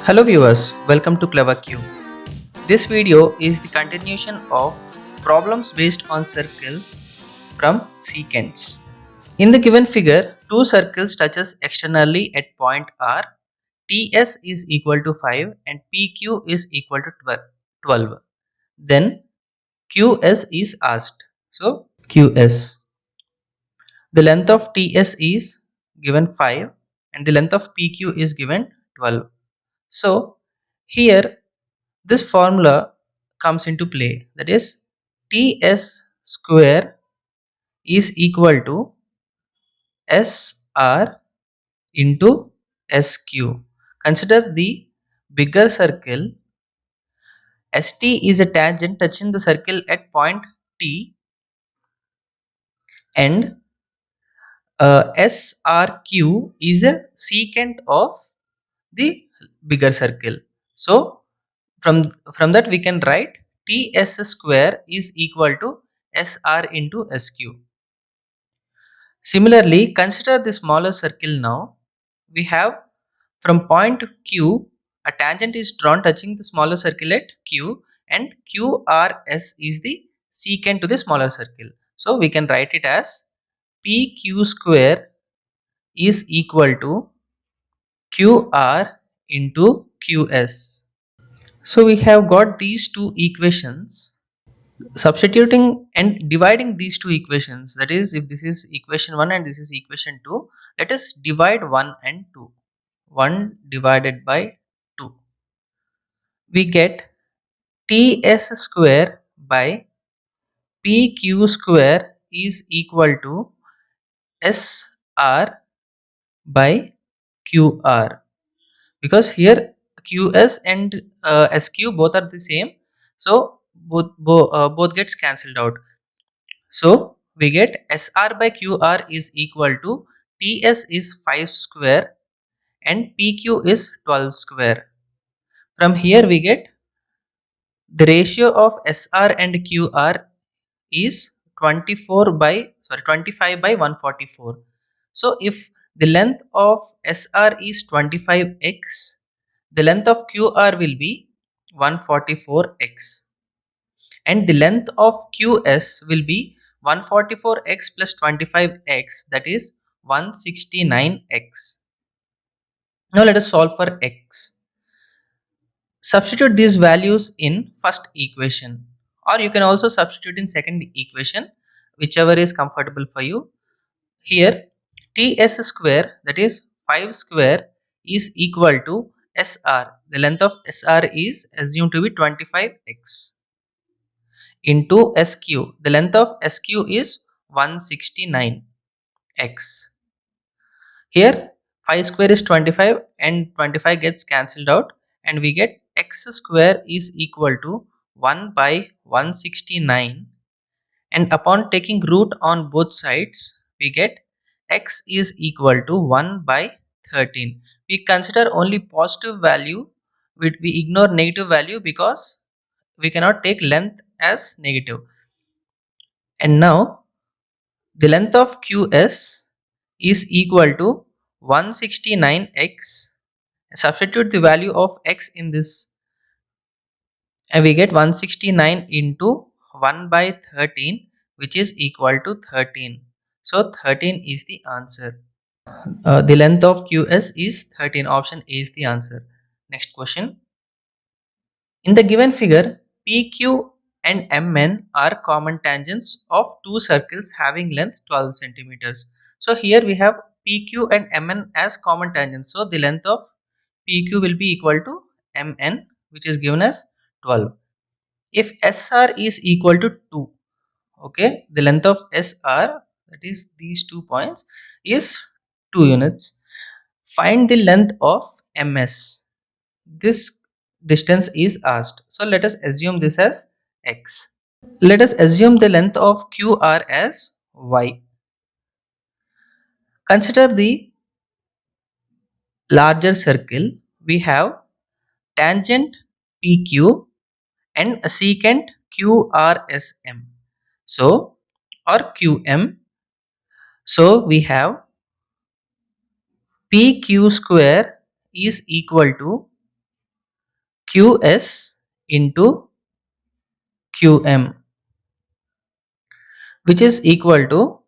Hello viewers, welcome to CleverQ. This video is the continuation of problems based on circles from secants. In the given figure, two circles touches externally at point R. TS is equal to 5 and PQ is equal to 12. Then QS is asked. So QS. The length of TS is given 5 and the length of PQ is given 12. So here this formula comes into play, that is TS square is equal to SR into SQ. Consider the bigger circle. ST is a tangent touching the circle at point T, and SRQ is a secant of the bigger circle. So from that we can write TS square is equal to SR into SQ. Similarly, consider the smaller circle now. We have from point Q, a tangent is drawn touching the smaller circle at Q, and QRS is the secant to the smaller circle. So we can write it as PQ square is equal to QR into QS. So we have got these two equations. Substituting and dividing these two equations, that is, if this is equation 1 and this is equation 2, let us divide 1 and 2. 1 divided by 2, we get TS square by PQ square is equal to SR by QR, because here QS and SQ both are the same, so both gets cancelled out. So we get SR by QR is equal to TS is 5 square and PQ is 12 square. From here we get the ratio of SR and QR is 25 by 144. So if the length of SR is 25x, the length of QR will be 144x, and the length of QS will be 144x plus 25x, that is 169x. Now let us solve for x. Substitute these values in first equation, or you can also substitute in second equation, whichever is comfortable for you. Here TS square, that is 5 square, is equal to SR. The length of SR is assumed to be 25x, into SQ. The length of SQ is 169x. Here 5 square is 25 and 25 gets cancelled out, and we get x square is equal to 1 by 169, and upon taking root on both sides we get x is equal to 1 by 13. We consider only positive value, we ignore negative value because we cannot take length as negative. And now the length of QS is equal to 169x. Substitute the value of x in this and we get 169 into 1 by 13, which is equal to 13. So 13 is the answer. The length of QS is 13. Option A is the answer. Next question. In the given figure, PQ and MN are common tangents of two circles having length 12 centimeters. So here we have PQ and MN as common tangents. So the length of PQ will be equal to MN, which is given as 12. If SR is equal to 2, okay, the length of SR, that is these 2 points, is 2 units. Find the length of MS. This distance is asked. So let us assume this as x. Let us assume the length of QR as y. Consider the larger circle. We have tangent PQ and a secant QRSM. So, or QM. So we have PQ square is equal to QS into QM, which is equal to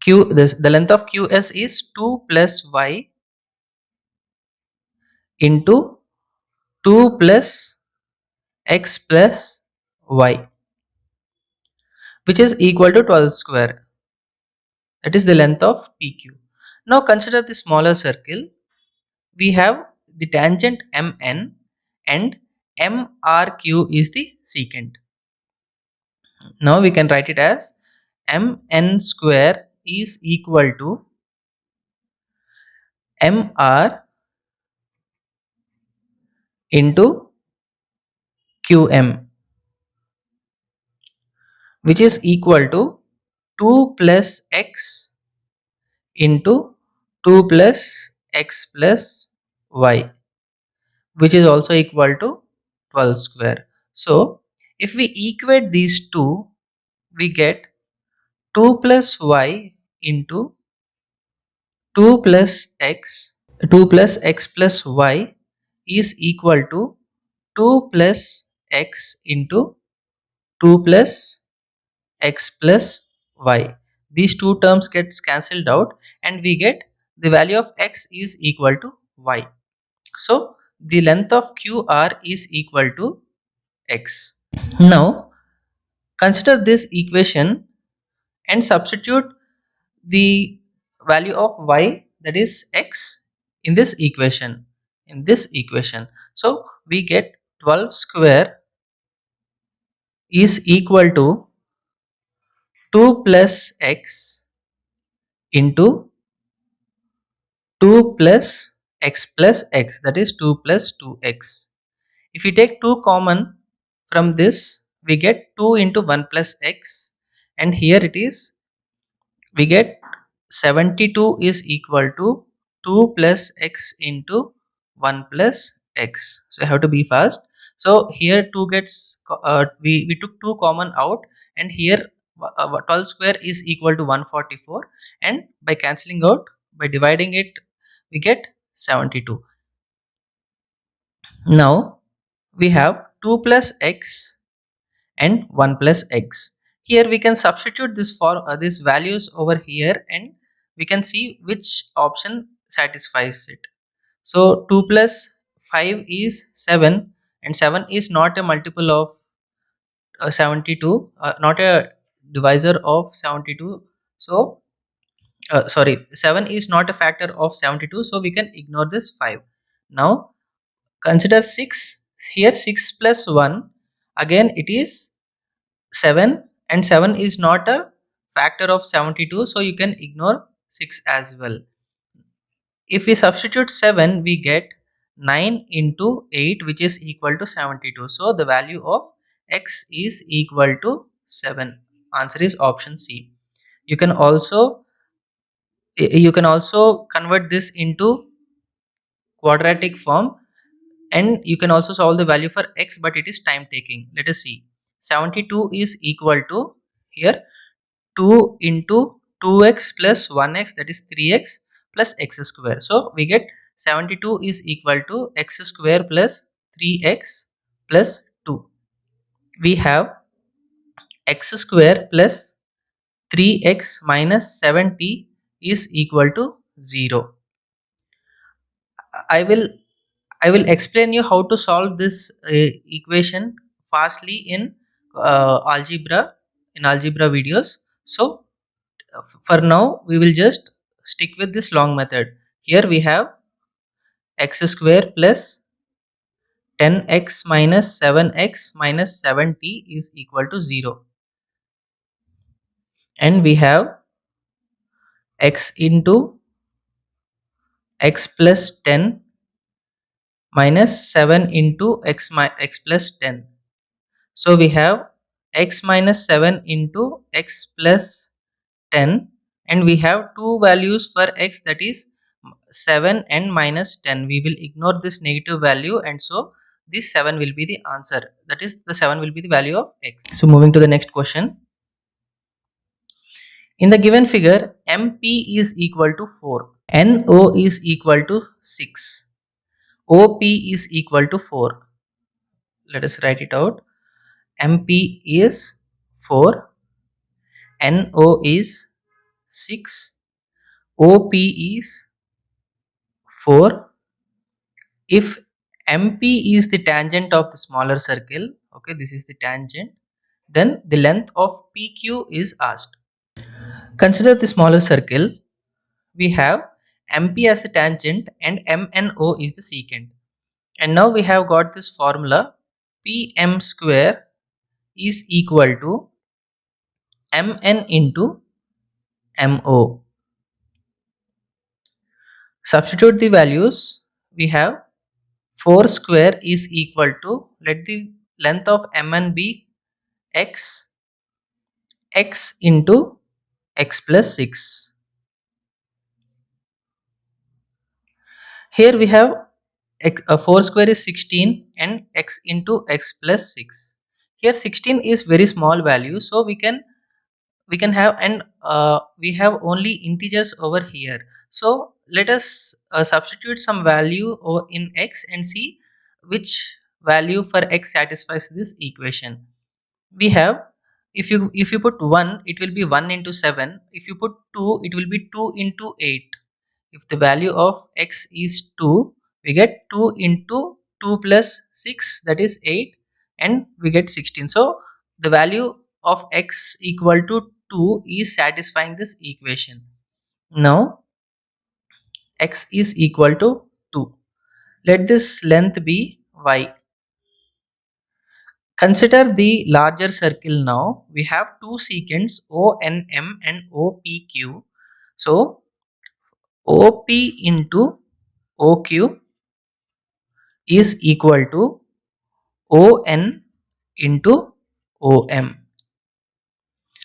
the length of QS is 2 plus Y into 2 plus X plus Y, which is equal to 12 square. That is the length of PQ. Now consider the smaller circle. We have the tangent MN and MRQ is the secant. Now we can write it as MN square is equal to MR into QM, which is equal to 2 plus X into 2 plus X plus Y, which is also equal to 12 square. So if we equate these two, we get 2 plus Y into 2 plus X, 2 plus X plus Y is equal to 2 plus X into 2 plus X plus Y. These two terms gets cancelled out and we get the value of X is equal to Y. So the length of QR is equal to X. Now consider this equation and substitute the value of Y, that is X, in this equation. So we get 12 square is equal to 2 plus X into 2 plus X plus X, that is 2 plus 2X. If we take 2 common from this, we get 2 into 1 plus X, and here it is, we get 72 is equal to 2 plus X into 1 plus X. So I have to be fast. So here 2 gets, we took 2 common out, and here 12 square is equal to 144, and by cancelling out, by dividing it, we get 72. Now we have 2 plus X and 1 plus X. Here we can substitute this for these values over here, and we can see which option satisfies it. So 2 plus 5 is 7, and 7 is not a multiple of 72, not a divisor of 72. So sorry, 7 is not a factor of 72, so we can ignore this 5. Now consider 6. Here 6 plus 1, again it is 7, and 7 is not a factor of 72, so you can ignore 6 as well. If we substitute 7, we get 9 into 8, which is equal to 72. So the value of X is equal to 7. Answer is option C. You can also convert this into quadratic form, and you can also solve the value for X, but it is time taking. Let us see. 72 is equal to, here, 2 into 2x plus 1x, that is 3x plus x square. So we get 72 is equal to x square plus 3x plus 2. We have x square plus 3x minus 70 is equal to 0. I will explain you how to solve this equation fastly in algebra videos. So for now we will just stick with this long method. Here we have x square plus 10x minus 7x minus 70 is equal to 0, and we have x into x plus 10 minus 7 into x plus 10. So we have x minus 7 into x plus 10, and we have two values for x, that is 7 and minus 10. We will ignore this negative value, and so this 7 will be the answer, that is the 7 will be the value of x. So moving to the next question. In the given figure, MP is equal to 4, NO is equal to 6. OP is equal to 4. Let us write it out. MP is 4, NO is 6, OP is 4. If MP is the tangent of the smaller circle, okay, this is the tangent, then the length of PQ is asked. Consider the smaller circle. We have MP as the tangent and MNO is the secant. And now we have got this formula, PM square is equal to Mn into Mo. Substitute the values. We have 4 square is equal to, let the length of Mn be x, x into x plus 6. Here we have 4 square is 16 and x into x plus 6. Here 16 is very small value, so we can have, and we have only integers over here. So let us substitute some value in x and see which value for x satisfies this equation. We have, if you put 1, it will be 1 into 7. If you put 2, it will be 2 into 8. If the value of x is 2, we get 2 into 2 plus 6, that is 8, and we get 16. So the value of x equal to 2 is satisfying this equation. Now x is equal to 2. Let this length be y. Consider the larger circle now. We have two secants ONM and OPQ. So OP into OQ is equal to ON into OM.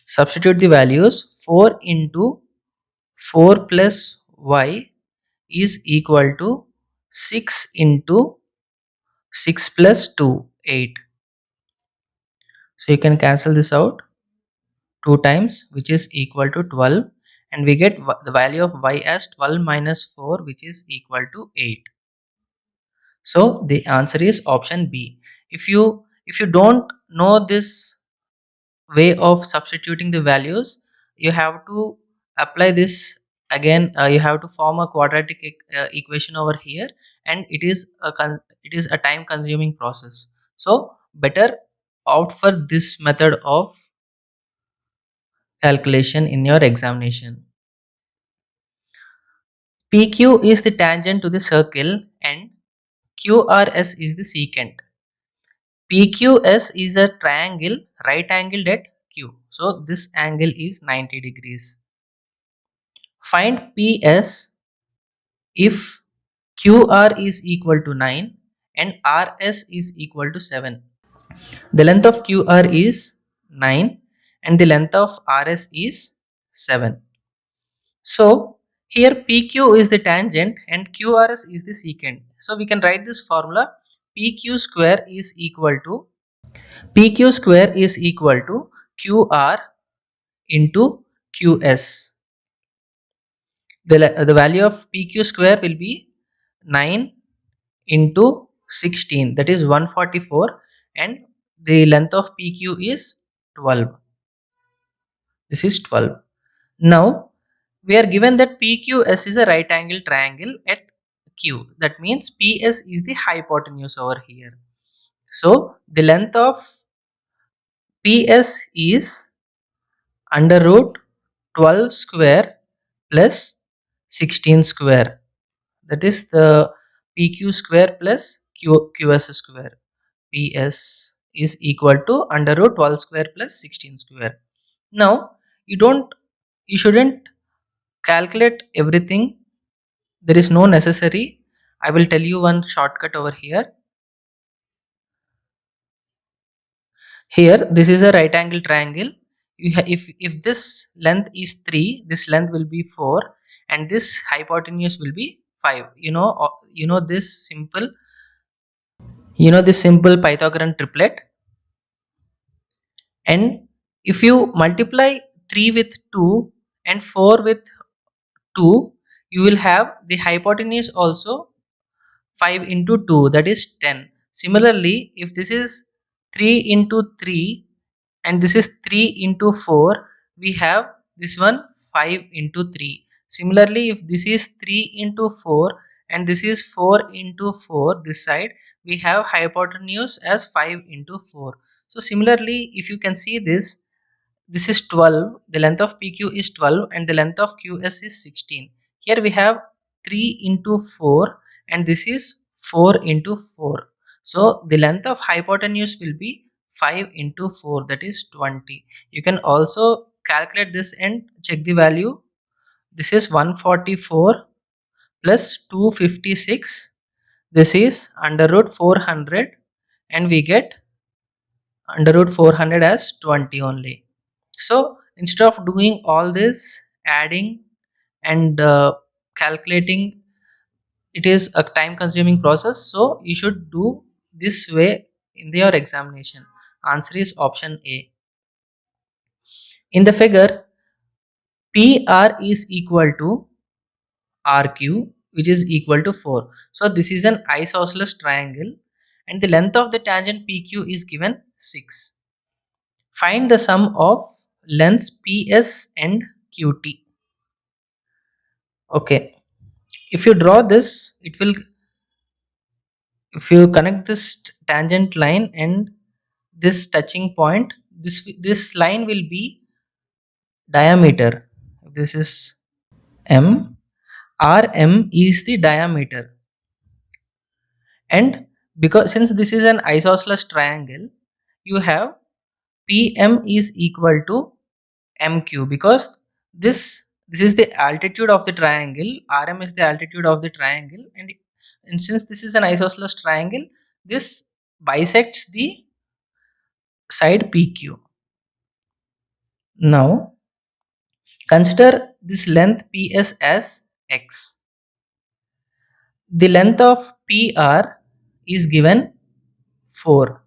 Substitute the values. 4 into 4 plus y is equal to 6 into 6 plus 2, 8. So you can cancel this out 2 times, which is equal to 12, and we get the value of y as 12 minus 4, which is equal to 8. So the answer is option B. If you don't know this way of substituting the values, you have to apply this again. You have to form a quadratic equation over here, and it is a time consuming process. So better opt for this method of calculation in your examination. PQ is the tangent to the circle and QRS is the secant. PQS is a triangle right angled at Q. So this angle is 90 degrees. Find PS if QR is equal to 9 and RS is equal to 7. The length of QR is 9 and the length of RS is 7. So here PQ is the tangent and QRS is the secant. So we can write this formula, PQ square is equal to QR into QS. The value of PQ square will be 9 into 16, that is 144, and the length of PQ is 12. This is 12. Now we are given that PQS is a right angle triangle at Q. That means PS is the hypotenuse over here. So the length of PS is under root 12 square plus 16 square. That is the PQ square plus QS square. PS is equal to under root 12 square plus 16 square. Now you shouldn't calculate everything. There is no necessary. I will tell you one shortcut over here. Here this is a right angle triangle. If this length is 3, this length will be 4, and this hypotenuse will be 5. This simple Pythagorean triplet. And if you multiply 3 with 2 and 4 with 2, you will have the hypotenuse also 5 into 2, that is 10. Similarly, if this is 3 into 3 and this is 3 into 4, we have this one 5 into 3. Similarly, if this is 3 into 4 and this is 4 into 4, this side we have hypotenuse as 5 into 4. So similarly, if you can see this is 12, the length of PQ is 12 and the length of QS is 16. Here we have 3 into 4 and this is 4 into 4. So the length of hypotenuse will be 5 into 4, that is 20. You can also calculate this and check the value. This is 144 plus 256. This is under root 400 and we get under root 400 as 20 only. So instead of doing all this adding and calculating, it is a time consuming process, so you should do this way in your examination. Answer is option A. In the figure, PR is equal to RQ, which is equal to 4. So this is an isosceles triangle and the length of the tangent PQ is given 6. Find the sum of lengths PS and QT. Okay, if you draw this, it will, if you connect this tangent line and this touching point, this line will be diameter. This is M. RM is the diameter, and because since this is an isosceles triangle, you have PM is equal to MQ, because this is the altitude of the triangle, RM is the altitude of the triangle, and since this is an isosceles triangle, this bisects the side PQ. Now consider this length PS as X. The length of PR is given 4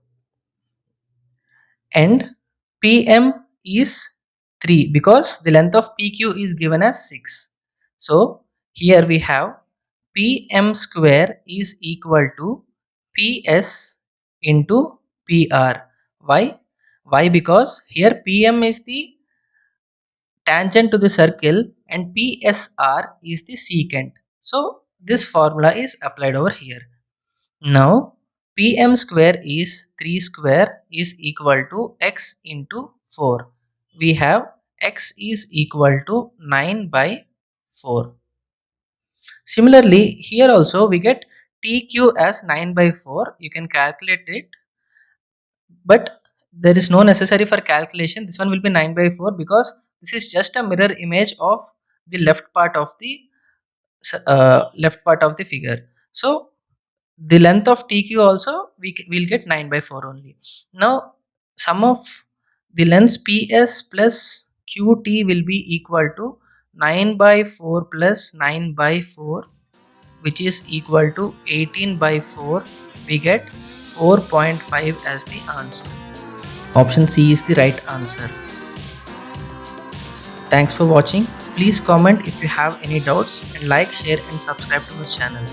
and PM is 3 because the length of PQ is given as 6. So here we have PM square is equal to PS into PR. Why? Why? Because here PM is the tangent to the circle and PSR is the secant. So this formula is applied over here. Now PM square is 3 square is equal to X into 4. We have X is equal to 9 by 4. Similarly, here also we get TQ as 9 by 4. You can calculate it, but there is no necessary for calculation. This one will be 9 by 4 because this is just a mirror image of the left part of the figure. So the length of TQ also we will get 9 by 4 only. Now sum of the lengths PS plus QT will be equal to 9 by 4 plus 9 by 4, which is equal to 18 by 4. We get 4.5 as the answer. Option C is the right answer. Thanks for watching. Please comment if you have any doubts and like, share and subscribe to our channel.